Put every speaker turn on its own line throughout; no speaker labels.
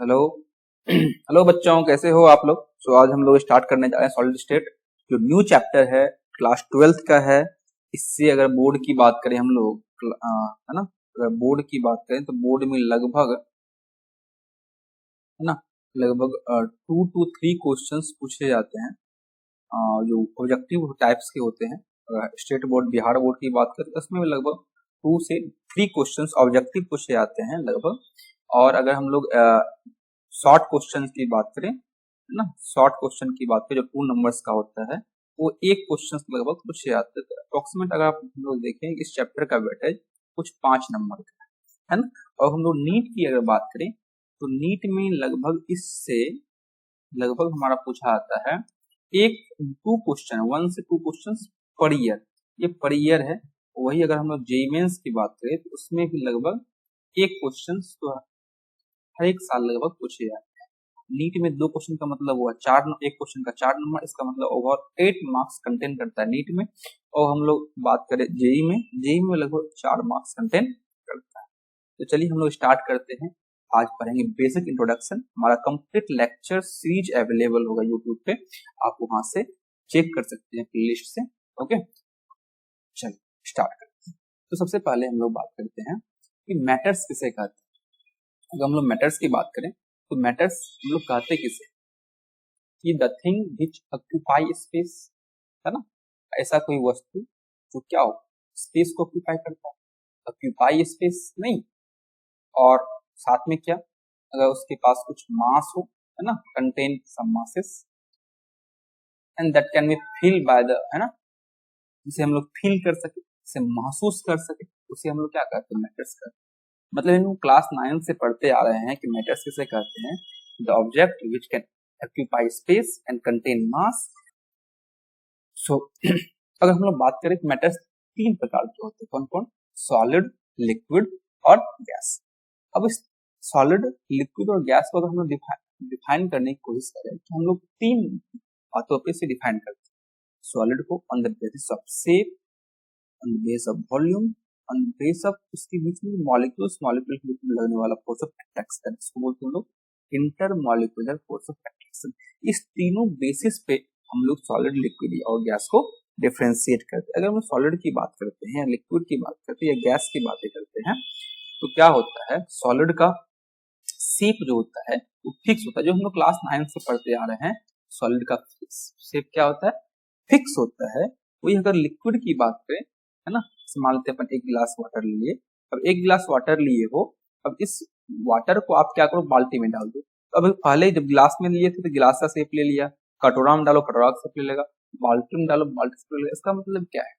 Hello. Hello बच्चों, कैसे हो आप लोग। आज हम लोग स्टार्ट करने जा रहे हैं सॉलिड स्टेट, जो न्यू चैप्टर है, क्लास 12th का है। इससे अगर बोर्ड की बात करें हम लोग, है ना, अगर बोर्ड की बात करें तो बोर्ड में लगभग, है ना, लगभग 2 to 3 क्वेश्चंस पूछे जाते हैं, जो ऑब्जेक्टिव टाइप्स के होते हैं। स्टेट बोर्ड, बिहार बोर्ड की बात करें तो उसमें भी लगभग 2 से 3 क्वेश्चंस ऑब्जेक्टिव पूछे जाते हैं लगभग। और अगर हम लोग शॉर्ट क्वेश्चन की बात करें, है ना, शॉर्ट क्वेश्चन की बात करें जो 2 नंबर्स का होता है, वो एक क्वेश्चन लगभग पूछे जाते हैं। अप्रोक्सीमेट अगर आप हम लोग देखें, इस चैप्टर का वेटेज कुछ 5 नंबर का है ना। और हम लोग नीट की अगर बात करें तो नीट में लगभग इससे लगभग हमारा पूछा आता है 1 से 2 क्वेश्चन पर ईयर, ये पर ईयर है। वही अगर हम लोग जेईई मेंस की बात करें तो उसमें भी लगभग 1 क्वेश्चन तो हर एक साल लगभग पूछे जाते हैं। नीट में 2 क्वेश्चन का मतलब हुआ 4, एक क्वेश्चन का 4 नंबर, इसका मतलब ओवर 8 मार्क्स कंटेन करता है नीट में। और हम लोग बात करें जेईई में लगभग 4 मार्क्स कंटेन करता है। तो चलिए हम लोग स्टार्ट करते हैं। आज पढ़ेंगे बेसिक इंट्रोडक्शन। हमारा कंप्लीट लेक्चर सीरीज अवेलेबल होगा यूट्यूब पे, आप वहां से चेक कर सकते हैं प्लेलिस्ट से। ओके, चलिए स्टार्ट करते हैं। तो सबसे पहले हम लोग बात करते हैं कि मैटर्स किसे कहते हैं। अगर हम लोग मैटर्स की बात करें तो मैटर्स हम लोग कहते किसे, कि the thing which occupy space, है ना, ऐसा कोई वस्तु जो क्या हो, स्पेस को ऑक्यूपाई करता है। ऑक्यूपाई स्पेस नहीं, और साथ में क्या, अगर उसके पास कुछ मास हो, है ना, contain some masses, and that can be feel by the, है ना, जिसे हम लोग फील कर सके, जिसे महसूस कर सके, उसे हम लोग क्या कहते हैं, मैटर्स कहते हैं। मतलब हम क्लास 9 से पढ़ते आ रहे हैं कि मैटर्स किसे कहते हैं, the object which can occupy space and contain mass. So अगर हम लोग बात करें, मैटर्स 3 प्रकार के होते हैं। कौन कौन, सॉलिड, लिक्विड और गैस। अब इस सॉलिड, लिक्विड और गैस को अगर हम लोग डिफाइन करने की कोशिश करें तो हम लोग 3 बातों पे से डिफाइन करते हैं। सॉलिड को on the basis of shape, on the base of volume, on the base of उसके बीच में मॉलिक्यूल्स, मॉलिक्यूल के बीच में लगने वाला फोर्स ऑफ अट्रैक्शन, इसको बोलते हैं हम लोग इंटरमॉलिक्यूलर फोर्स ऑफ अट्रैक्शन। इस तीनों बेसिस पे हम लोग सॉलिड, लिक्विड और गैस को डिफरेंशिएट करते हैं। अगर हम सॉलिड की बात करते हैं या लिक्विड की बात करते हैं या गैस की बातें करते हैं तो क्या होता है, सॉलिड का शेप जो होता है वो फिक्स होता है, जो हम लोग क्लास 9 से पढ़ते आ रहे हैं। सॉलिड का शेप क्या होता है, फिक्स होता है। वही अगर लिक्विड की बात करें, है ना, मान लेते हैं अपन 1 गिलास वाटर लिए। अब 1 गिलास वाटर लिए हो, अब इस वाटर को आप क्या करो, बाल्टी में डाल दो। अब पहले जब गिलास में लिए थे तो गिलास का शेप ले लिया, कटोरा में डालो कटोरा का शेप ले लेगा, बाल्टी में डालो बाल्टी शेप ले लेगा। इसका मतलब क्या है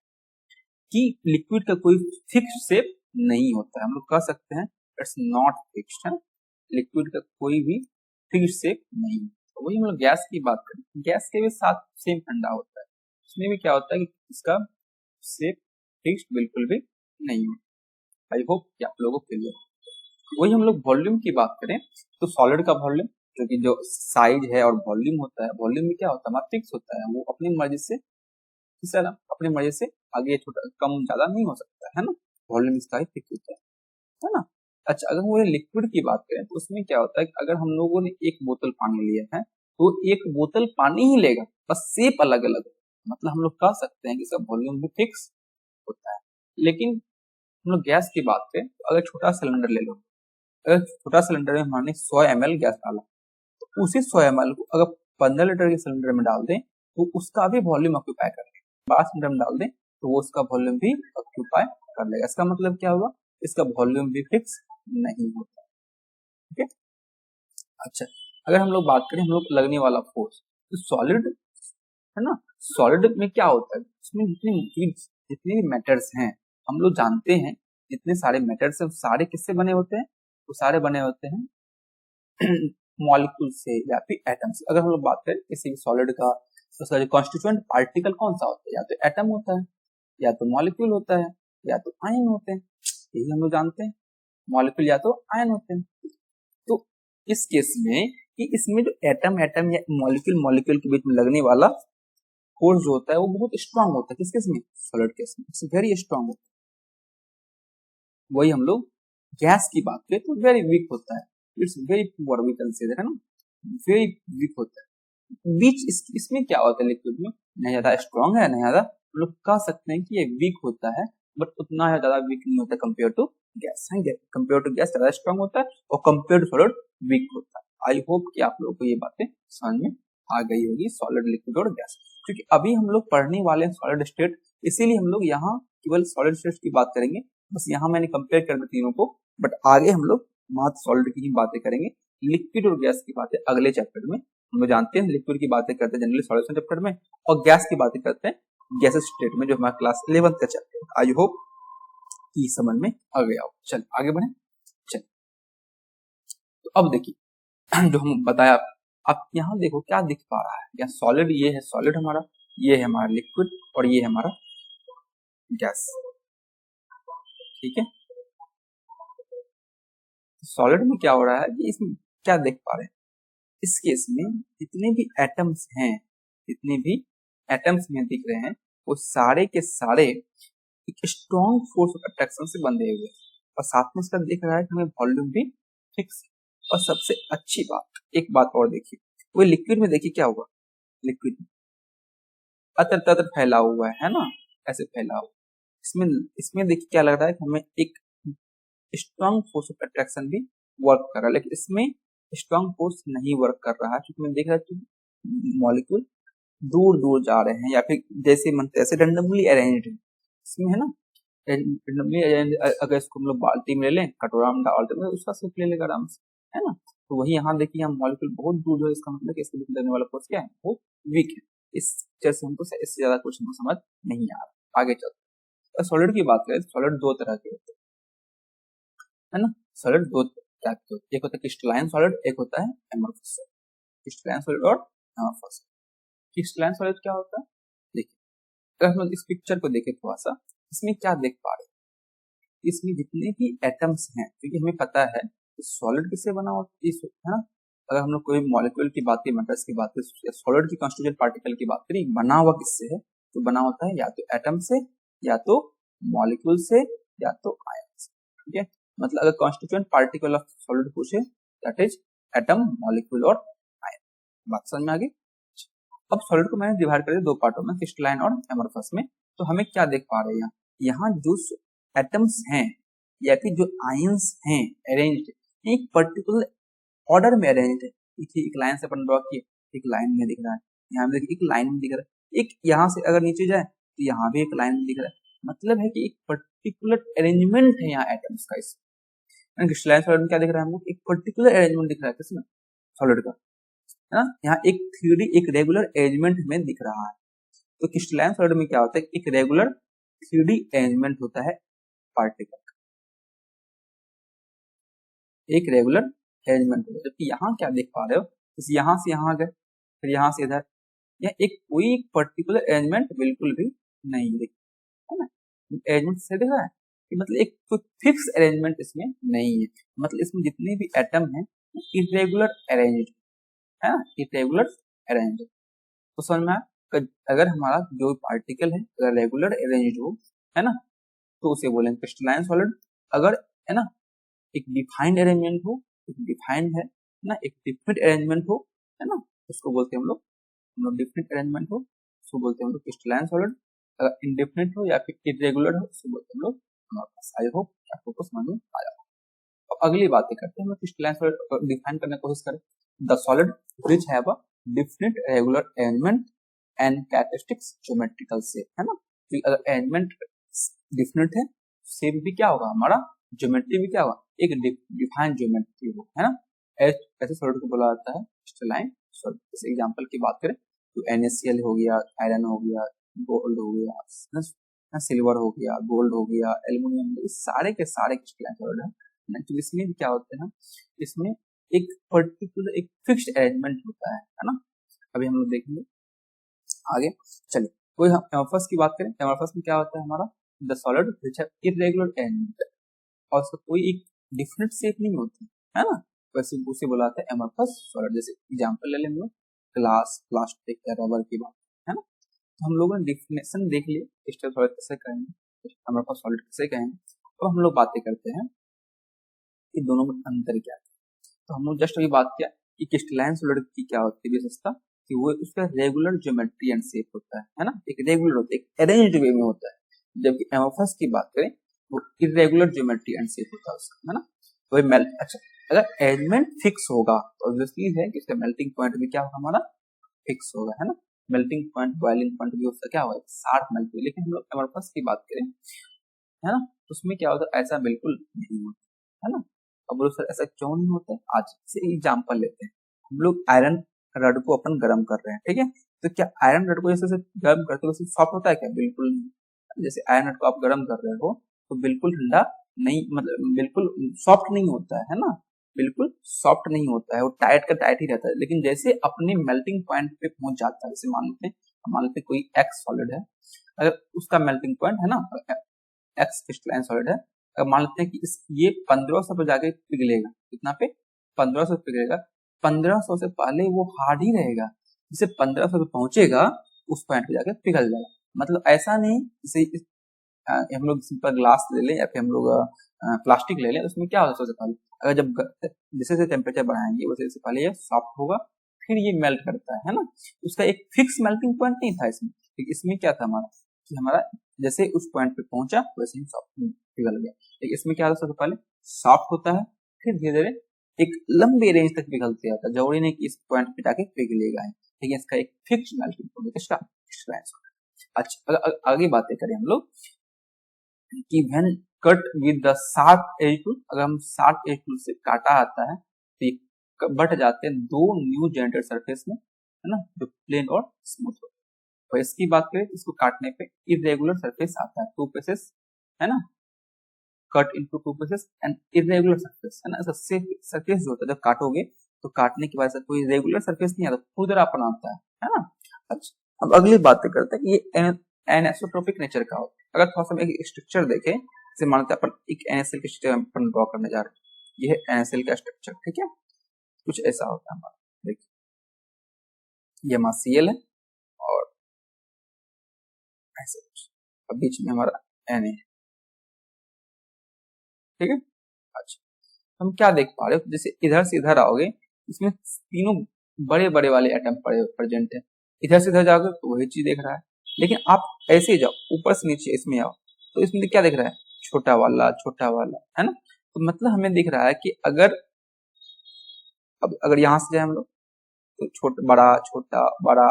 कि लिक्विड का कोई फिक्स शेप नहीं होता है। हम लोग कह सकते हैं इट्स नॉट फिक्स्ड, है, लिक्विड का कोई भी फिक्स शेप नहीं है। तो वही हम लोग गैस की बात करें, गैस के भी साथ सेम फंडा होता है। उसमें भी क्या होता है कि इसका शेप फिक्स्ड बिल्कुल भी नहीं है। आई होप कि आप लोगों के लिए। वही हम लोग वॉल्यूम की बात करें तो सॉलिड का वॉल्यूम, जो कि जो साइज है और वॉल्यूम होता है, वॉल्यूम में क्या होता है, हमारा फिक्स होता है। वो अपनी मर्जी से, अपनी मर्जी से आगे छोटा कम ज्यादा नहीं हो सकता है ना, वॉल्यूम इसका ही फिक्स होता है ना। अच्छा, अगर वो लिक्विड की बात करें तो उसमें क्या होता है कि अगर हम लोगों ने 1 बोतल पानी लिया है तो 1 बोतल पानी ही लेगा, बस शेप अलग अलग। मतलब हम लोग कह सकते हैं कि सब वॉल्यूम भी फिक्स होता है। लेकिन हम लोग गैस की बात करें तो अगर छोटा सिलेंडर ले लो, अगर छोटा सिलेंडर में हमने 100 ml गैस डाला तो उसी 100 ml को अगर 15 लीटर के सिलेंडर में डाल दें तो उसका भी वॉल्यूम ऑक्यूपाई कर लेगा। 5 लीटर में डाल दें तो वो उसका वॉल्यूम भी ऑक्यूपाई कर लेगा। इसका मतलब क्या हुआ, इसका वॉल्यूम भी फिक्स नहीं होता। ठीक है। अच्छा, अगर हम लोग बात करें हम लोग लगने वाला फोर्स, तो सॉलिड, है ना, सॉलिड में क्या होता है, उसमें जितने भी मैटर्स हैं हम लोग जानते हैं, जितने सारे मैटर्स हैं सारे किससे बने होते हैं, वो सारे बने होते हैं मॉलिक्यूल से या फिर एटम से। अगर हम लोग बात करें किसी भी सॉलिड का तो उसका जो कॉन्स्टिट्यूएंट पार्टिकल कौन सा होता है, या तो एटम होता है, या तो मॉलिक्यूल होता है, या तो आयन होते हैं। यही हम लोग जानते हैं, मॉलिक्यूल या तो आयन होते हैं। तो इस केस में कि इसमें जो एटम एटम या मॉलिक्यूल के बीच में लगने वाला फोर्स जो होता है वो बहुत स्ट्रांग होता है। किस केस में, सॉलिड केस में वेरी स्ट्रांग होता है। वही हम लोग गैस की बात करें तो वेरी वीक होता है। It's very poor, we can say, है ना, वेरी वीक होता है। बीच इसमें क्या होता है लिक्विड में, नहीं ज्यादा स्ट्रॉन्ग है, नहीं ज्यादा, हम लोग कह सकते हैं कि ये वीक होता है, बट उतना ज्यादा वीक नहीं होता कंपेयर टू गैस है। कंपेयर टू गैस ज्यादा स्ट्रॉन्ग होता है और कंपेयर टू सॉलिड वीक होता है। आई होप कि आप लोगों को ये बातें समझ में आ गई होगी, सॉलिड, लिक्विड और गैस। क्योंकि अभी हम लोग पढ़ने वाले हैं सॉलिड स्टेट, इसीलिए हम लोग यहाँ केवल सॉलिड स्टेट की बात करेंगे, बस यहाँ मैंने कंपेयर कर दिया तीनों को, बट आगे हम लोग मात्र सॉलिड की ही बातें करेंगे। लिक्विड और गैस की बातें अगले चैप्टर में। हम लोग जानते हैं लिक्विड की बातें करते हैं जनरली सॉल्यूशन चैप्टर में, और गैस की बातें करते हैं गैसेस स्टेट में, जो हमारा क्लास 11th का चैप्टर है। आई होप कि समझ में आ गया हो। चल आगे बढ़े। चल तो अब देखिए जो हम बताया, आप यहाँ देखो क्या दिख पा रहा है, यहाँ सॉलिड, ये है सॉलिड हमारा, ये है हमारा लिक्विड और ये है हमारा गैस, ठीक है। सॉलिड में क्या हो रहा है कि इसमें क्या देख पा रहे हैं, इस केस में जितने भी एटम्स हैं, जितने भी एटम्स में दिख रहे हैं, वो सारे के सारे एक स्ट्रॉन्ग फोर्स ऑफ अट्रैक्शन से बंधे हुए हैं, और साथ में इसका दिख रहा है कि हमें वॉल्यूम भी फिक्स है। और सबसे अच्छी बात, एक बात और देखिए, वो लिक्विड में देखिए क्या हुआ, लिक्विड में अतर ततर फैला हुआ है ना, ऐसे फैला हुआ। इसमें इसमें देखिए क्या लग रहा है कि हमें एक स्ट्रॉन्ग फोर्स ऑफ अट्रैक्शन भी वर्क कर रहा है, लेकिन इसमें स्ट्रॉन्ग फोर्स नहीं वर्क कर रहा है, क्योंकि मैं देख रहा हूँ कि मॉलिक्यूल दूर दूर जा रहे हैं, या फिर जैसे मनते ऐसे रेंडमली अरेंज्ड है, इसमें है ना, रेंडमली अरेंज। अगर इसको हम लोग बाल्टी में ले लें, कटोरा में डाल दें, उसका सिर्फ ले लेगा आराम से, है ना। तो वही यहाँ देखिए, यहाँ मॉलिक्यूल बहुत दूर है, इसका मतलब कि इसके बीच लगने वाला फोर्स क्या है, वो वीक है। इस पिक्चर से हमको इससे ज्यादा कुछ हमको समझ नहीं आ रहा। आगे चलते हैं। सॉलिड की बात करें, सॉलिड दो तरह के होते हैं, है ना। सॉलिड दो टाइप के होते हैं, एक होता है क्रिस्टलाइन सॉलिड, एक होता है एमोर्फस सॉलिड। क्रिस्टलाइन सॉलिड और एमोर्फस। क्रिस्टलाइन सॉलिड क्या होता है, देखिए अगर हम लोग इस पिक्चर को देखें थोड़ा सा, इसमें क्या देख पा रहे हैं, इसमें जितने भी एटम्स हैं, क्योंकि हमें पता है सॉलिड किससे बना होता है ना। अगर हम लोग कोई मॉलिक्यूल की बात करें, मेटल्स की बात करें, सॉलिड की कॉन्स्टिट्यूएंट पार्टिकल की बात करें, बना हुआ किससे है, तो बना होता है या तो एटम से, या तो मॉलिक्यूल से, या तो आयन से, ठीक है। मतलब अगर कॉन्स्टिट्यूएंट पार्टिकल ऑफ सॉलिड पूछे, दैट इज एटम, मॉलिक्यूल और आयन। बात समझ में आ गई। अब सॉलिड को मैंने डिवाइड कर दिया दो पार्टों में, क्रिस्टलाइन और एमोर्फस में। तो हमें क्या देख पा रहे हैं, यहाँ जो एटम्स हैं या फिर जो आयंस हैं अरेंज्ड एक पर्टिकुलर ऑर्डर में अरेंज्ड है। देखिए एक लाइन से अपन ड्रॉ किए, एक लाइन में दिख रहा है, यहाँ में देखिए एक लाइन में दिख रहा है, एक यहाँ से अगर नीचे जाए तो यहाँ भी एक लाइन में दिख रहा है। मतलब है कि एक पर्टिकुलर अरेंजमेंट है यहाँ एटम्स का। इसमें क्रिस्टलाइन सॉलिड में क्या दिख रहा है हमको, एक पर्टिकुलर अरेंजमेंट दिख रहा है किसमें, सॉलिड का, है ना। यहाँ एक थ्योरी, एक रेगुलर अरेंजमेंट में दिख रहा है। तो क्रिस्टलाइन सॉलिड में क्या होता है, एक रेगुलर 3D अरेंजमेंट होता है पार्टिकल, एक रेगुलर अरेंजमेंट होता है। जबकि यहाँ क्या देख पा रहे हो, यहाँ से यहाँ गए, फिर यहाँ से इधर, या एक कोई पर्टिकुलर अरेंजमेंट बिल्कुल भी नहीं दिख, है ना। अरेंजमेंट से दिख रहा है कि मतलब एक कोई फिक्स अरेंजमेंट इसमें नहीं है, मतलब इसमें जितने भी एटम हैं इरेगुलर अरेंज्ड है ना, इरेगुलर अरेंज्ड। तो समझ में आया, अगर हमारा जो पार्टिकल है अगर रेगुलर अरेंज्ड हो, है ना, तो उसे बोलेंगे क्रिस्टलाइन सॉलिड। अगर है ना एक डिफाइंड अरेंजमेंट हो, एक डिफाइंड है ना, एक डिफरेंट अरेंजमेंट हो, है ना, उसको बोलते हैं हम लोग डिफरेंट अरेंजमेंट हो, उसको बोलते हैं हम लोग क्रिस्टलाइन सॉलिड। अगर इनडिफरेंट हो या फिर इरेगुलर हो, उसको बोलते हैं हम लोग एमोर्फस। आई होप आपको समझ में आया। अब अगली बातें करते हैं, हम क्रिस्टलाइन सॉलिड डिफाइन करने की कोशिश करें। The solid which have a different regular arrangement and characteristics geometrical shape, है ना। तो अगर अरेंजमेंट डिफरेंट है, शेप भी क्या होगा हमारा, ज्योमेट्री भी क्या होगा, एक डिफाइंड ज्योमेट्री हो, है ना। ऐसे सॉलिड को बोला जाता है क्रिस्टलाइन सॉलिड। जैसे एग्जांपल की बात करें तो NaCl हो गया, आयरन हो गया, गोल्ड हो गया, सिल्वर हो गया, गोल्ड हो गया, एल्यूमिनियम, सारे के सारे क्रिस्टलाइन सॉलिड है। तो इसमें भी क्या होते हैं, इसमें एक पर्टिकुलर एक फिक्स्ड अरेंजमेंट होता है ना। अभी हम लोग देखेंगे आगे। चलिए कोई हम एमोर्फस की बात करें, एमोर्फस में क्या होता है हमारा, the solid which have irregular arrangement, और उसका कोई एक डिफरेंट शेप नहीं होती, है ना, वैसे उसे बुलाते हैं एमोर्फस सॉलिड। जैसे एग्जांपल ले लें हम लोग ग्लास, प्लास्टिक या रबर की बात, है ना। तो हम लोगों ने डिफिनेशन देख लिए क्रिस्टल सॉलिड कैसे कहेंगे, एमोर्फस सॉलिड कैसे कहेंगे। तो हम लोग बातें करते हैं कि दोनों में अंतर क्या है। तो हम लोग जस्ट अभी बात किया कि क्रिस्टलाइन सॉलिड की क्या होती है विशेषता, कि वो उसका रेगुलर ज्योमेट्री एंड शेप होता है ना, एक रेगुलर होता है, एक अरेंज्ड वे में होता है। जबकि एमोफस की बात करें वो इरेगुलर ज्योमेट्री एंड शेप होता है उसका, है ना। वही मेल्ट, अच्छा अगर अरेंजमेंट फिक्स होगा तो ऑब्वियसली है कि इसका मेल्टिंग पॉइंट भी क्या होगा हमारा, फिक्स होगा, है ना। मेल्टिंग पॉइंट बॉइलिंग पॉइंट भी उसका क्या होगा, शार्प मेल्ट। लेकिन हम लोग एमोफस की बात करें, है ना, उसमें क्या होता है, ऐसा बिल्कुल नहीं होता, है ना। अब बोलो सर ऐसा क्यों नहीं होता, आज से एग्जाम्पल लेते हैं। हम लोग आयरन रड को अपन गर्म कर रहे हैं, ठीक है, तो क्या आयरन रड को जैसे गर्म करते वैसे सॉफ्ट होता है क्या, बिल्कुल नहीं। जैसे आयरन रड को आप गर्म कर रहे हो तो बिल्कुल ठंडा नहीं, मतलब बिल्कुल सॉफ्ट नहीं होता है ना, बिल्कुल सॉफ्ट नहीं होता है, वो टाइट का टाइट ही रहता है। लेकिन जैसे अपने मेल्टिंग पॉइंट पे पहुंच जाता है, जैसे मान लेते कोई एक्स सॉलिड है, अगर उसका मेल्टिंग पॉइंट है ना एक्स क्रिस्टलाइन सॉलिड है, अगर मान लेते हैं कि ये 1500 पे जाके पिघलेगा, कितना पे, 1500 पिघलेगा, 1500 से पहले वो हार्ड ही रहेगा, जिसे 1500 पे पहुंचेगा उस पॉइंट पे जाके पिघल जाएगा। मतलब ऐसा नहीं जैसे हम लोग सिंपल ग्लास ले लें या फिर हम लोग प्लास्टिक ले लें, उसमें क्या होता है सबसे पहले, अगर जब जैसे जैसे टेम्परेचर बढ़ाएंगे वैसे जैसे पहले ये सॉफ्ट होगा, फिर ये मेल्ट करता है ना। उसका एक फिक्स मेल्टिंग पॉइंट नहीं था इसमें, इसमें क्या था हमारा कि हमारा जैसे उस पॉइंट पे पहुंचा वैसे ही सॉफ्ट पिघल गया। लेकिन इसमें क्या होता है, सबसे पहले सॉफ्ट होता है, फिर धीरे धीरे एक लंबे रेंज तक पिघलते आता है, जरूरी नहीं कि इस पॉइंट पे जाके पिघलेगा, ठीक है। इसका एक फिक्स मेल्टिंग पॉइंट है इसका। अच्छा आगे बातें करें हम लोग कि when cut with the sharp edge tool, अगर हम शार्प एज टूल से काटा आता है तो ये बट जाते हैं दो न्यू जनरेटेड सरफेस में, है ना, जो प्लेन और स्मूथ होता है। और इसकी बात करें इसको काटने पे इरेगुलर सरफेस आता है, टू पेसेस, है ना, cut into two pieces and irregular surface, है ना। ऐसा सरफेस जो होता है जब काटोगे तो काटने की वजह से कोई रेगुलर सरफेस नहीं आता, खुरदरापन आता है ना। अच्छा अब अगली बातें करते हैं कि ये एनिसोट्रोपिक नेचर का होता है। अगर थोड़ा सा एक स्ट्रक्चर देखें, जैसे मानते हैं अपन एक NaCl के स्ट्रक्चर अपन ड्रॉ करने जा रहे हैं, ये है NaCl का स्ट्रक्चर, ठीक है, कुछ ऐसा होता है हमारा, देखिए ये हमारा Cl है और ऐसे कुछ, अब बीच में हमारा Na है, ठीक है। अच्छा हम क्या देख पा रहे हो, जैसे इधर से इधर आओगे इसमें तीनों बड़े बड़े वाले एटम प्रेजेंट है, इधर से इधर जाओगे तो वही चीज देख रहा है। लेकिन आप ऐसे ही जाओ ऊपर से नीचे इसमें आओ तो इसमें क्या दिख रहा है, छोटा वाला, है ना। तो मतलब हमें दिख रहा है कि अगर यहाँ से जाए हम लोग तो छोटा बड़ा,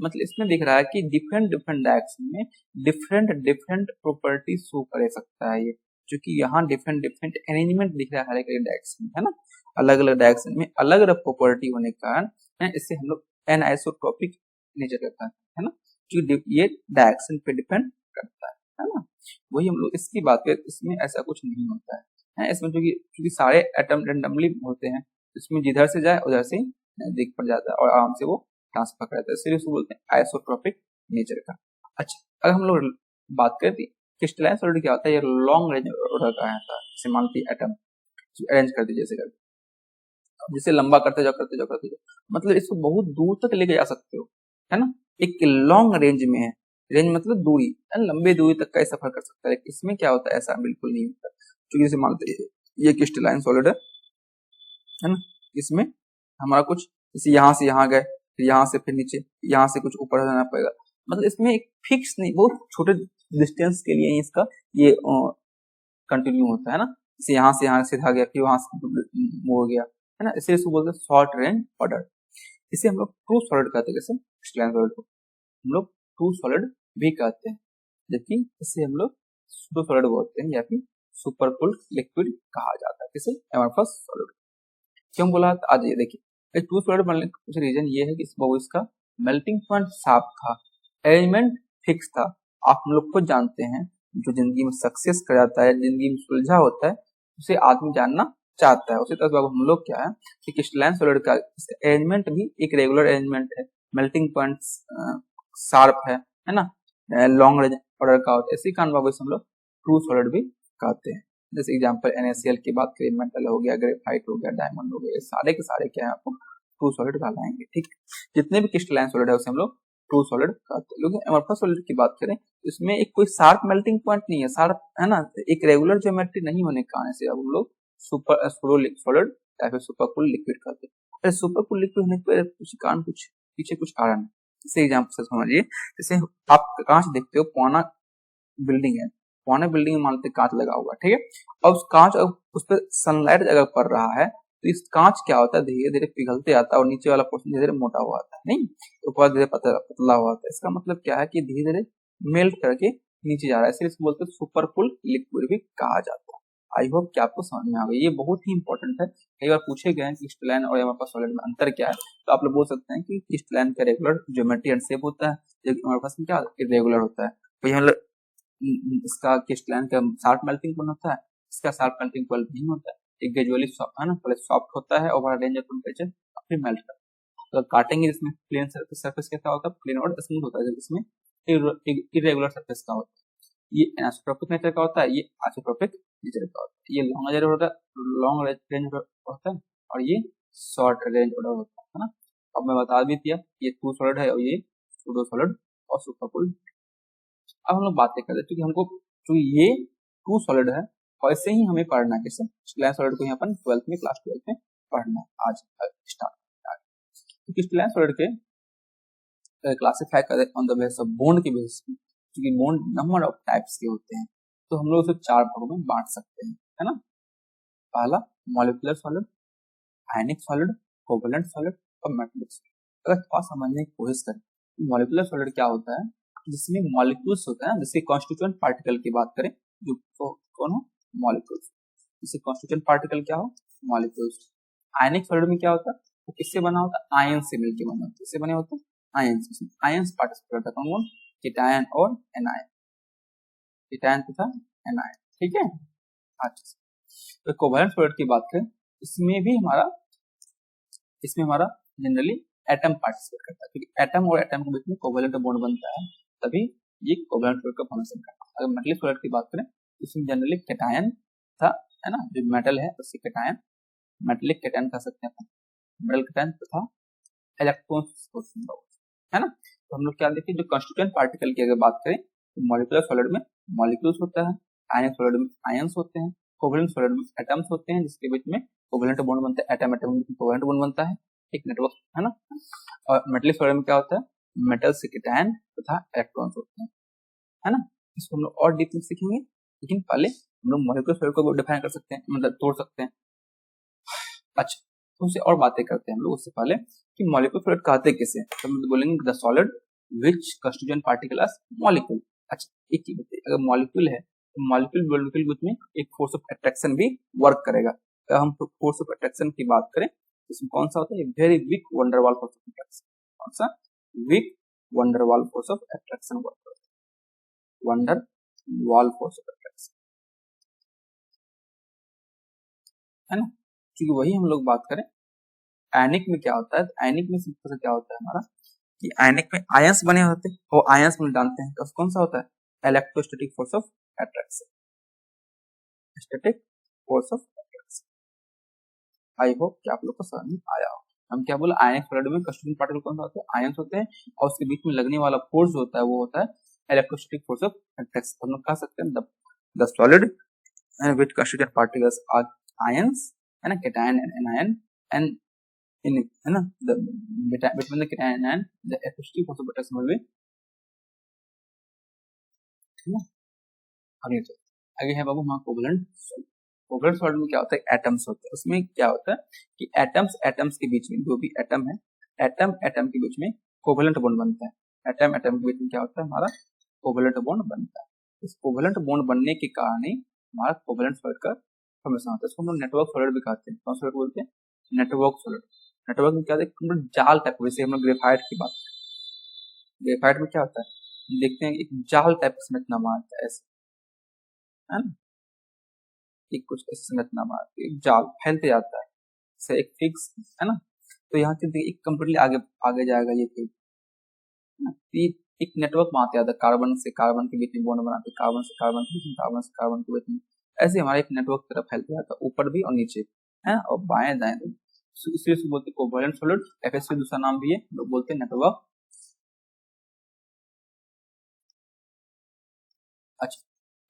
मतलब इसमें दिख रहा है कि डिफरेंट डिफरेंट डायरेक्शन में डिफरेंट डिफरेंट प्रॉपर्टी शो कर सकता है ये, क्योंकि यहाँ डिफरेंट डिफरेंट अरेंजमेंट दिख रहा है हर एक डायरेक्शन में, है ना, अलग अलग डायरेक्शन में अलग अलग प्रॉपर्टी होने के कारण इससे हम लोग एनआइसोट्रोपिक नेचर का कहते हैं, है ना, क्योंकि ये डायरेक्शन पे डिपेंड करता है ना। वही हम लोग इसकी बात करें, इसमें ऐसा कुछ नहीं होता है इसमें, क्योंकि सारे एटम रेंडमली होते हैं, इसमें जिधर से जाए उधर से नजदीक पड़ जाता है और आराम से वो ट्रांसफर करता है, इसलिए उसको बोलते हैं आइसोट्रोपिक नेचर का। अच्छा अगर हम लोग बात करें क्रिस्टलाइन सॉलिड क्या होता है, ये लॉन्ग रेंज ऑर्डर का आता है, जैसे मान लीजिए एटम अरेंज कर दीजिए जैसे जिसे लंबा करते जाओ, मतलब इसको बहुत दूर तक लेके जा सकते हो, है ना, एक लॉन्ग रेंज में है, रेंज मतलब दूरी, लंबे दूरी तक का सफर कर सकता है। इसमें क्या होता है, ऐसा बिल्कुल नहीं होता, क्योंकि जैसे मानते हैं ये क्रिस्टलाइन सॉलिड है ना, इसमें हमारा कुछ जैसे यहाँ से यहाँ गए, फिर यहाँ से फिर नीचे, यहाँ से कुछ ऊपर जाना पड़ेगा, मतलब इसमें एक फिक्स नहीं, बहुत छोटे डिस्टेंस के लिए इसका ये कंटिन्यू होता है ना, जैसे यहाँ से यहाँ सीधा गया फिर वहां से मोड़ गया, है ना, इसे इसको बोलते हैं शॉर्ट रेंज ऑर्डर। इसे हम लोग ट्रू सॉलिड कहते हैं, जैसे क्रिस्टलाइन सॉलिड को हम लोग ट्रू सॉलिड भी कहते हैं, जबकि इसे हम लोग सूडो सॉलिड बोलते हैं या फिर सुपर कूल्ड लिक्विड कहा जाता है, इसे एमरफस सॉलिड। क्यों बोला आज ये देखिए ट्रू सॉलिड बनने का कुछ रीजन ये है कि इसका मेल्टिंग पॉइंट साफ था, अरेंजमेंट फिक्स था। आप लोग खुद जानते हैं जो जिंदगी में सक्सेस कर जाता है, जिंदगी में सुलझा होता है, उसे आदमी जानना चाहता है। उसी तरह हम लोग क्या है कि क्रिस्टलाइन सॉलिड का अरेंजमेंट भी एक रेगुलर अरेंजमेंट है, मेल्टिंग पॉइंट शार्प है ना, लॉन्ग रेंज ऑर्डर का होता है, इसी कारण हम लोग ट्रू सॉलिड भी कहते हैं। जैसे एग्जांपल NaCl की बात करें, मेटल हो गया, ग्रेफाइट हो गया, डायमंड हो गया, ये सारे के सारे क्या है आपको ट्रू सॉलिड कहलाएंगे, ठीक। जितने भी क्रिस्टलाइन सॉलिड है उसे हम लोग ट्रू सॉलिड कहते हैं। लेकिन एमरफस सॉलिड की बात करें इसमें एक कोई शार्प मेल्टिंग पॉइंट नहीं है, शार्प है ना, एक रेगुलर ज्योमेट्री नहीं होने के कारण से अब हम लोग सुपर सॉलिड या फिर सुपरकूल लिक्विड कहते हैं। अरे सुपरकूल लिक्विड होने के कुछ पीछे कुछ कारण है। जैसे एग्जाम्पल से समझिए, जैसे आप कांच देखते हो, पुराना बिल्डिंग है, पुराने बिल्डिंग में मानते कांच लगा हुआ है, ठीक है। अब उस कांच, अब उस पर सनलाइट अगर पड़ रहा है तो इस कांच क्या होता है, धीरे धीरे पिघलते आता है और नीचे वाला पोर्शन धीरे धीरे मोटा हुआ आता है, नहीं, ऊपर धीरे पतला हुआ आता है। इसका मतलब क्या है कि धीरे धीरे मेल्ट करके नीचे जा रहा है, इसलिए इसको बोलते हैं सुपरकूल लिक्विड भी कहा जाता है। आई होप कि आपको समझ में आ गई, ये बहुत ही इंपॉर्टेंट है। कई बार पूछे गए हैं कि क्रिस्टलाइन और हमारे पास सॉलिड में अंतर क्या है, तो आप लोग बोल सकते हैं कि क्रिस्टलाइन का रेगुलर ज्योमेट्री एंड शेप होता है, जबकि हमारे पास क्या इरेगुलर होता है। वही मतलब इसका क्रिस्टलाइन का शार्प मेल्टिंग पॉइंट होता है, इसका शार्प मेल्टिंग पॉइंट नहीं होता है। एक ग्रेजुअली है ना, पहले सॉफ्ट होता है और रेंज ऑफ टेम्परेचर फिर मेल्ट करता है। तो काटेंगे जिसमें प्लेन सरफेस कैसा होता है, प्लेन और स्मूथ होता है, जिसमें इरेगुलर सरफेस का होता है। ये एनिसोट्रोपिक नेचर का होता है, ये आइसोट्रोपिक नेचर का होता है। ये लॉन्ग रेंज होता है, लॉन्ग रेंज होता है, और ये शॉर्ट रेंज ऑर्डर होता है ना। अब मैं बता भी दिया, ये टू सॉलिड है और ये सूडो सॉलिड और सुपरकूल। अब हम लोग बातें करते हैं, क्योंकि हमको जो ये टू सॉलिड है वैसे ही हमें पढ़ना है, कैसे क्रिस्टलाइन सॉलिड को ही अपन 12th में, क्लास 12 में पढ़ना है। आज स्टार्ट तो क्रिस्टलाइन सॉलिड के क्लासिफाई करें on the basis of bond के बेसिस पे, क्योंकि बॉन्ड नंबर ऑफ टाइप्स के होते हैं, तो हम लोग उसे 4 भागों में बांट सकते हैं, है ना। पहला मॉलिक्यूलर सॉलिड, आयनिक सॉलिड, कोवलेंट सॉलिड और मेटालिक सॉलिड। अगर थोड़ा समझने की कोशिश करें, मॉलिक्यूलर सॉलिड क्या होता है, जिसमें मॉलिक्यूल्स होता है, जिसके कॉन्स्टिट्यूएंट पार्टिकल की बात करें, जो कौन हो, मॉलिक्यूल्स। जिसके कॉन्स्टिट्यूएंट पार्टिकल क्या हो, मॉलिक्यूल्स। आयनिक सॉलिड में क्या होता है, वो किससे बना होता है, आयन से मिलकर बना होता है। किससे बने होते हैं, आयंस। आयंस पार्टिसिपेट करता है, कौन, कीटायन और एनायन, कीटायन तथा एनायन, ठीक है। अच्छा, तो कोवलेंट सॉलिड की बात करें, इसमें हमारा जनरली एटम पार्टिसिपेट करता है, क्योंकि एटम और एटम के बीच में कोवलेंट बॉन्ड बनता है, तभी ये कोवलेंट सॉलिड का फॉर्मेशन करता है। अगर मेटलिक सॉलिड की बात करें, इसमें जनरली कैटायन था, है ना, जो मेटल है उससे कैटायन, मेटलिक कैटायन कह सकते हैं, मेटल कैटायन तथा इलेक्ट्रॉन्स, है ना। तो हम लोग क्या देखें, जो कंस्टिट्यूएंट पार्टिकल की अगर बात करें, तो मॉलिक्यूलर सॉलिड में मॉलिक्यूल्स होता है, आयनिक सॉलिड में आयंस होते हैं, कोवलेंट सॉलिड में एटम्स होते हैं, जिसके बीच में कोवलेंट बॉन्ड बनता है, एटम एटम में कोवलेंट बॉन्ड बनता है, एक नेटवर्क, है ना। और मेटलिक सॉलिड में क्या होता है, मेटल से कैटायन तथा इलेक्ट्रॉन्स होते हैं, है ना। इसको हम लोग और डीप में सीखेंगे, लेकिन पहले हम लोग मॉलिक्यूलर सॉलिड को डिफाइन कर सकते हैं, मतलब तोड़ सकते हैं। अच्छा, तो उससे और बातें करते हैं हम लोग, उससे पहले कि मॉलिक्यूलर सॉलिड कहते किसे, तो हम बोलेंगे the solid which constituent particle as molecule. अच्छा, एक चीज बताइए, अगर मॉलिक्यूल है तो मॉलिक्यूल बीच में एक फोर्स ऑफ अट्रैक्शन भी वर्क करेगा। अगर हम फोर्स ऑफ अट्रैक्शन की बात करें, इसमें कौन सा होता है, very weak van der Waal force of attraction. कौन सा, weak van der Waal force of attraction work करता है, वंडरवाल फोर्स ऑफ अट्रैक्शन, है ना। क्योंकि वही हम लोग बात करें आयनिक में क्या होता है, आयनिक में सिंपल से क्या होता है हमारा, कि आयनिक में आयंस बने होते हैं, वो आयंस में डालते हैं, तो कौन सा होता है, electrostatic force of attraction, static force of attraction. I hope कि आप लोग को समझ में आया हो। हम क्या बोला, आयनिक सॉलिड में कंस्टिट्यूएंट पार्टिकल कौन सा होता है, आयंस होते हैं, और उसके बीच में लगने वाला फोर्स जो होता है वो होता है इलेक्ट्रोस्टैटिक फोर्स ऑफ अट्रैक्शन। हम लोग कह सकते हैं the solid which constituent particles are ions, है ना, cation and anion, and in, है ना, the between the cation and the electricity force of attraction will be, है ना। आगे है बाबू हमारा कोवलेंट सॉलिड। कोवलेंट सॉलिड में क्या होता है, एटम्स होते हैं। उसमें क्या होता है कि एटम्स के बीच में, जो भी एटम है, एटम के बीच में कोवलेंट बॉन्ड बनता है। एटम के बीच में क्या होता है, हमारा कोवलेंट बॉन्ड बनता है। इस कोवलेंट बॉन्ड बनने के कारण ही हमारा कोवलेंट सॉलिड का फॉर्मेशन होता है। इसको हम लोग नेटवर्क सॉलिड भी कहते हैं। कौन सॉलिड बोलते हैं, नेटवर्क सॉलिड। नेटवर्क में क्या देखते हैं, जाल टाइप, जैसे हम लोग ग्रेफाइट की बात करें, ग्रेफाइट में क्या होता है, देखते हैं एक जाल टाइप का संरचना मारता है, ऐसे, है ना, एक कुछ ऐसे संरचना मारता है, एक जाल फैलते जाता है, जैसे एक फिक्स, है ना। तो यहाँ से एक कम्प्लीटली आगे आगे जाएगा ये फिर, एक नेटवर्क मारते जाता है, कार्बन से कार्बन के बीच में बॉन्ड बनाते, कार्बन से कार्बन के बीच में, कार्बन से कार्बन के बीच में, ऐसे हमारा एक नेटवर्क की तरफ फैलते जाता है, ऊपर भी और नीचे, है, और बाएं दाएं। इसलिए बोलते हैं कोवलेंट सॉलिड। एफएससी दूसरा नाम भी है, लोग बोलते हैं नेटवर्क। अच्छा,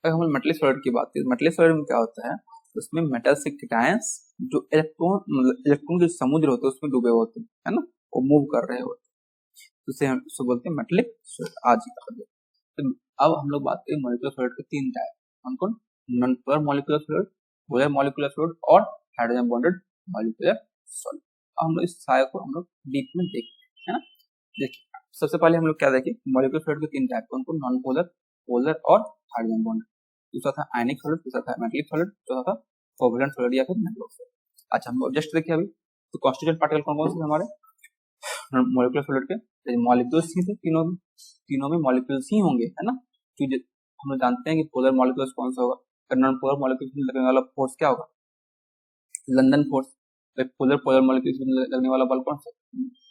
अगर हम मेटलिक सॉलिड की बात करें, मेटलिक सॉलिड में क्या होता है, उसमें मेटल से केटायंस जो इलेक्ट्रॉन के समुद्र होते हैं उसमें डूबे होते हैं, है ना, वो मूव कर रहे होते हैं, तो उसे हम उसको बोलते हैं मेटेलिक सॉलिड। आज ही का तो अब हम लोग बात करें मॉलिक्यूलर सॉलिड के तीन टाइप, कौन कौन? Non polar molecular solid, polar molecular solid और हाइड्रोजन बॉन्डेड मॉलिक्यूलर सॉलिड। हम लोग इस सारे को हम लोग डीप में देखते हैं, है ना। देखिए सबसे पहले हम लोग क्या देखें, मॉलिक्यूलर सॉलिड के तीन टाइप, कौन कौन? नॉन पोलर, पोलर और हाइड्रोजन बॉन्डेड। दूसरा था आयनिक सॉलिड, तीसरा था मेटेलिक सॉलिड, चौथा था कोवैलेंट सॉलिड या फिर मेटल सॉलिड। अच्छा हम जस्ट देखिए अभी तो कॉन्स्टिट्यूएंट पार्टिकल कौन कौन से हमारे मॉलिक्यूलर सॉलिड के? मॉलिक्यूल्स ही थे, तीनों में मॉलिक्यूल्स ही होंगे, है ना। तो हम लोग जानते हैं कि पोलर मॉलिक्यूल्स कौन सा होगा, नॉन पोलर मॉलिक्यूल्स में लगने वाला फोर्स क्या होगा? London force. पोलर मॉलिक्यूल्स में लगने वाला बल कौन सा?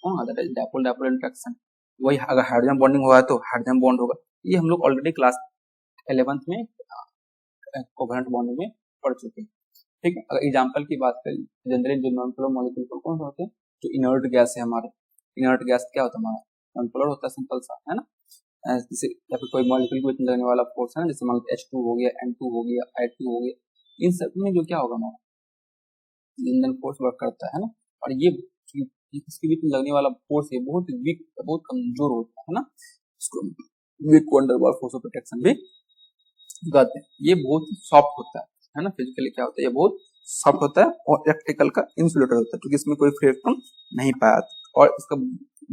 कौन आता है? Dipole dipole interaction. वही अगर हाइड्रोजन बॉन्डिंग होगा तो हाइड्रोजन बॉन्ड होगा। ये हम लोग ऑलरेडी क्लास 11th में कोवैलेंट बॉन्डिंग में पढ़ चुके हैं, ठीक है। अगर एग्जांपल की बात करें, जनरली जो नॉन पोलर मॉलिक्यूल कौन से होते हैं? जो इनर्ट गैस है हमारे, इनर्ट गैस क्या होता है हमारा? नॉन पोलर होता है, सिंपल सा, है ना। जैसे या फिर कोई मॉलिक्यूल को लगने वाला फोर्स है ना, जैसे मान लो H2 हो गया, N2 हो गया, I2 हो गया, इन सब में जो क्या होगा हमारा लंदन फोर्स वर्क करता है ना। और ये इसके बीच में लगने वाला फोर्स है बहुत वीक, बहुत कमजोर होता है ना, इसको weak van der Waal force of protection भी कहते हैं। ये बहुत सॉफ्ट होता है ना, फिजिकली क्या होता है, ये बहुत सॉफ्ट होता है और इलेक्ट्रिकल का इंसुलेटर होता है, क्योंकि इसमें कोई फ्री इलेक्ट्रॉन नहीं पाया था। और इसका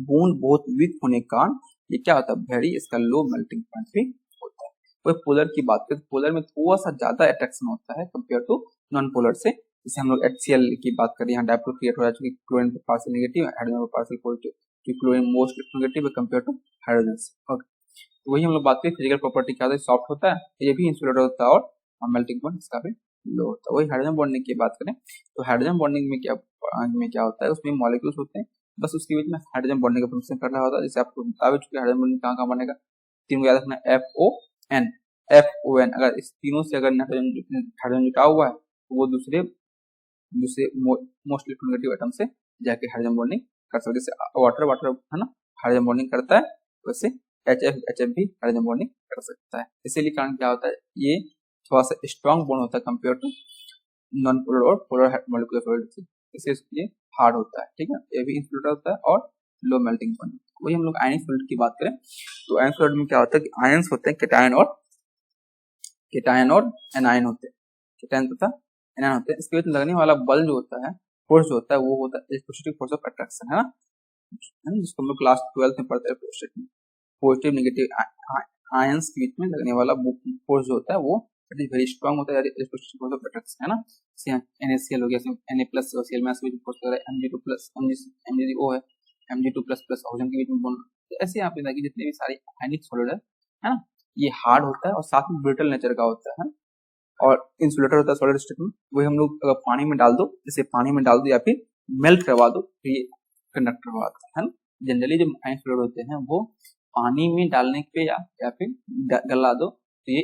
बॉन्ड बहुत वीक होने के कारण ये क्या होता है, वेरी इसका लो मेल्टिंग पॉइंट भी होता है। कोई पोलर की बात करें, पोलर में थोड़ा सा ज्यादा अट्रैक्शन होता है कंपेयर टू नॉन पोलर से। जैसे हम लोग HCl की बात करें, यहाँ डायपोल क्रिएट हो रहा है, क्योंकि क्लोरीन पर पार्शियल नेगेटिव, हाइड्रोजन पर पार्शियल पॉजिटिव, क्योंकि chlorine most negative compare to hydrogen. Okay, तो वही हम लोग बात करें फिजिकल प्रॉपर्टी क्या होता है, सॉफ्ट होता है, ये भी इंसुलेटर होता है और मेल्टिंग पॉइंट इसका भी लो होता है। वही हाइड्रोजन बॉन्डिंग की बात करें तो हाइड्रोजन बॉन्डिंग में क्या होता है, उसमें मॉलिक्यूल्स होते हैं, बस उसके बीच में हाइड्रोजन बॉन्डिंग का फंक्शन कर रहा होता है। जैसे आपको बता भी चुके हाइड्रोजन बॉन्डिंग कहाँ कहाँ बनेगा, तीन को याद रखना, FON, FON। अगर इस तीनों से अगर हाइड्रोजन जुटा हुआ है तो वो दूसरे मोस्ट इलेक्ट्रोनेगेटिव एटम से जाके हाइड्रोजन बॉन्डिंग कर सकते। जैसे वाटर वाटर है ना हाइड्रोजन बॉन्डिंग करता है, वैसे HF भी हाइड्रोजन बॉन्डिंग कर सकता है। इसीलिए कारण क्या होता है, ये थोड़ा सा स्ट्रॉन्ग बॉन्ड होता है कंपेयर टू नॉन पोलर और पोलर मॉलिक्यूलर सॉलिड से, इसलिए हार्ड होता है, ठीक है। ये भी इंसुलेटर होता है और लो मेल्टिंग पॉइंट। वही हम लोग आयनिक सॉलिड की बात करें तो आयनिक सॉलिड में क्या होता है कि आयंस होते हैं, केटायन और एनायन होते हैं, केटायन तथा एनायन होते हैं। इसके बीच लगने वाला बल जो होता है, फोर्स जो होता है, वो होता है इलेक्ट्रोस्टैटिक फोर्स ऑफ अट्रैक्शन, है ना, जिसको हम लोग क्लास 12th में पढ़ते हैं। पॉजिटिव नेगेटिव आयंस के बीच में लगने वाला फोर्स जो होता है वो वेरी स्ट्रांग होता है, इलेक्ट्रोस्टैटिक फोर्स ऑफ अट्रैक्शन, है ना। जैसे NaCl हो गया, Na+ और Cl में फोर्स कर रहा है, Mg2+, MgO है, Mg2++ ऑक्सीजन के बीच में बॉन्ड। ऐसे यहाँ पे देखिए जितने भी सारे आयनिक सॉलिड है ना, ये हार्ड होता है और साथ में ब्रिटल नेचर का होता है। और इंसुलेटर होता है सॉलिड स्टेट में, वही हम लोग अगर पानी में डाल दो, जैसे पानी में डाल दो या फिर मेल्ट करवा दो तो ये कंडक्टर होता है ना। जनरली जो आयनिक सॉलिड होते हैं वो पानी में डालने पे या फिर गला दो तो ये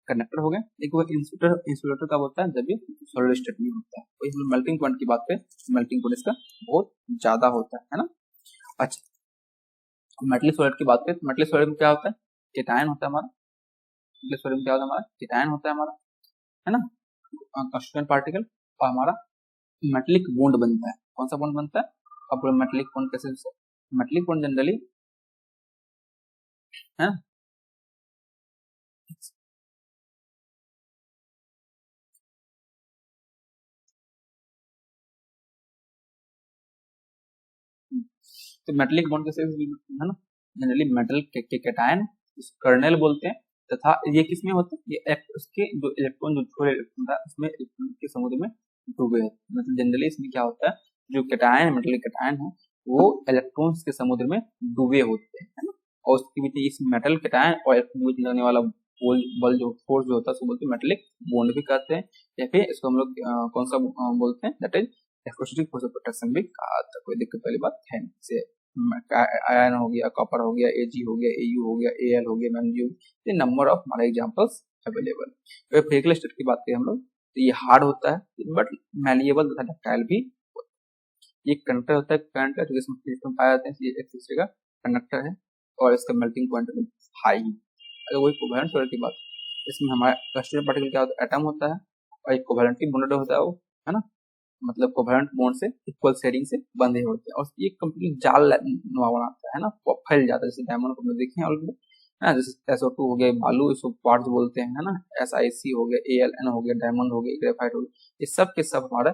कंडक्टर हो गए। एक वो इंसुलेटर कब होता है, जब ये सॉलिड स्टेट में होता है। वही हम मेल्टिंग पॉइंट की बात करें, मेल्टिंग पॉइंट इसका बहुत ज्यादा होता है ना। अच्छा मेटलिक सॉलिड की बात करें तो मेटलिक सॉलिड में क्या होता है, केटायन होता है हमारा, मेटलिक सॉलिड में क्या होता है हमारा, केटायन होता है हमारा, है ना, कॉन्स्टिट्यूएंट पार्टिकल, और हमारा मेटलिक बॉन्ड बनता है। कौन सा बॉन्ड बनता है, अब मेटलिक बॉन्ड कैसे, मेटलिक बॉन्ड जनरली है तो मेटलिक बॉन्ड कैसे है ना, जनरली मेटल के कैटायन कर्नेल बोलते हैं, तथा ये किसमें होते हैं, ये उसके जो इलेक्ट्रॉन जो छोटे इलेक्ट्रॉन था उसमें इलेक्ट्रॉन के समुद्र में डूबे हैं। मतलब जनरली इसमें क्या होता है, जो कैटायन मेटलिक कैटायन है वो इलेक्ट्रॉन्स के समुद्र में डूबे होते हैं, है ना। और उसके बीच इस मेटल कैटायन और इलेक्ट्रॉन के बीच लगने वाला बल जो फोर्स जो होता है उसको बोलते हैं मेटलिक बॉन्ड भी कहते हैं, या फिर इसको हम लोग कौन सा बोलते हैं, that is electrostatic force of protection भी कहा था। कोई दिक्कत वाली बात है नहीं। आयरन हो गया, कॉपर हो गया, Ag हो गया, Au हो गया, Al हो गया, Mg, ये नंबर ऑफ हमारे एग्जांपल्स अवेलेबल। तो फिजिकल स्टेट की बात करें हम लोग तो ये हार्ड होता है बट मैलिएबल तथा डक्टाइल भी होता है। ये कंडक्टर होता है, करंट का जो इसमें इलेक्ट्रॉन पाए जाते हैं, ये एक दूसरे का कंडक्टर है और इसका मेल्टिंग पॉइंट भी हाई है। अगर वही कोवैलेंट सॉलिड की बात, इसमें हमारा कॉन्स्टिट्यूएंट पार्टिकल क्या होता है, एटम होता है और एक कोवेलेंटली बॉन्डेड होता है वो, है ना, मतलब कोवेलेंट बॉन्ड से इक्वल शेयरिंग से बंधे होते हैं और ये कंप्लीट जाल बनाता है ना, फैल जाता है, जैसे डायमंड को देखें ऑलरेडी है, जैसे SO2 हो गया बालू, इसको क्वार्ट्ज बोलते हैं, है ना, SiC हो गया, AlN हो गया, डायमंड हो गया, ग्रेफाइट हो गया, ये सब के सब हमारा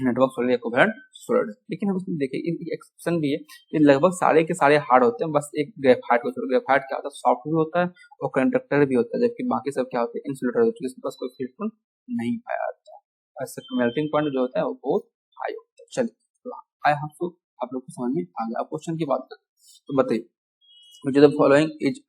नेटवर्क सॉलिड या कोवेलेंट सॉलिड। लेकिन हम इसमें देखिए एक एक्सेप्शन भी है, ये लगभग सारे के सारे हार्ड होते हैं, बस एक ग्रेफाइट को छोड़, ग्रेफाइट क्या होता है सॉफ्ट भी होता है और कंडक्टर भी होता है, जबकि बाकी सब क्या होते हैं इंसुलेटर होते हैं, जिसके पास कोई फिल्टर नहीं पाया जाता है, ऐसे मेल्टिंग पॉइंट जो होता है वो बहुत हाई होता है। चलिए तो आए हम तो आप लोग को समझ में आ गया। क्वेश्चन की बात करें तो बताइए, मुझे the following is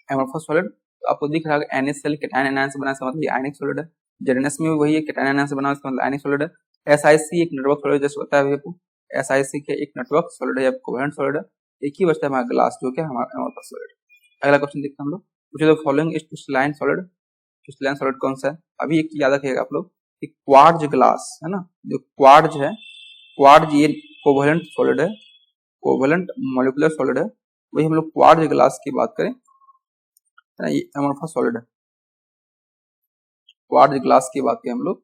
amorphous solid, तो आपको दिख रहा है NaCl कैटायन एनायन से बना, इसका मतलब आयनिक सॉलिड है, जेडएनएस में भी वही है, कैटायन एनायन से बना, इसका मतलब आयनिक सॉलिड है, SiC एक नेटवर्क सॉलिड जैसे बताया आपको, SiC के एक नेटवर्क सॉलिड है या कोवेलेंट सॉलिड है, एक ही बचता है हमारा ग्लास जो कि हमारा एमोर्फस सॉलिड। अगला क्वेश्चन देखते हैं हम लोग, मुझे the following is crystalline solid, crystalline solid कौन सा है, अभी एक याद रखिएगा आप लोग, क्वार्ट्ज ग्लास है ना, जो क्वार्ट्ज है, क्वार्ट्ज ये कोवेलेंट सॉलिड है, कोवेलेंट मॉलिक्यूलर सॉलिड है, वही हम लोग क्वार्ट्ज ग्लास की बात करें है ना, ये एमोर्फस सॉलिड है, क्वार्ट्ज ग्लास की बात करें हम लोग,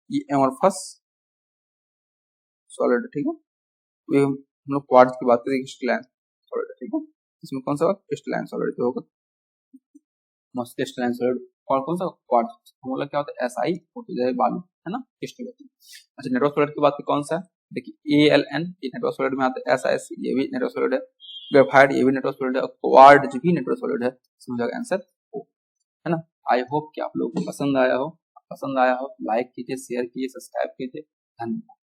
ये एमोर्फस सॉलिड है, ठीक है, ये हम लोग क्वार्ट्ज की बात करें क्रिस्टलाइन सॉलिड है, ठीक है, इसमें कौन सा क्रिस्टलाइन सॉलिड जो होगा मस्त क्रिस्टलाइन सॉलिड, और कौन सा क्वार्ट्ज मतलब क्या होता है Si होती है बालू, है ना, क्रिस्टल होती है। अच्छा नेटवर्क सॉलिड की बात करें कौन सा है, देखिए AlN ये नेटवर्क सॉलिड में आता है, SiC ये भी नेटवर्क सॉलिड है, ग्रेफाइट ये भी नेटवर्क सॉलिड है, क्वार्ट्ज भी नेटवर्क सॉलिड है, इसमें जाएगा आंसर O, है ना। आई होप कि आप लोगों को पसंद आया हो, लाइक कीजिए, शेयर कीजिए, सब्सक्राइब कीजिए, धन्यवाद।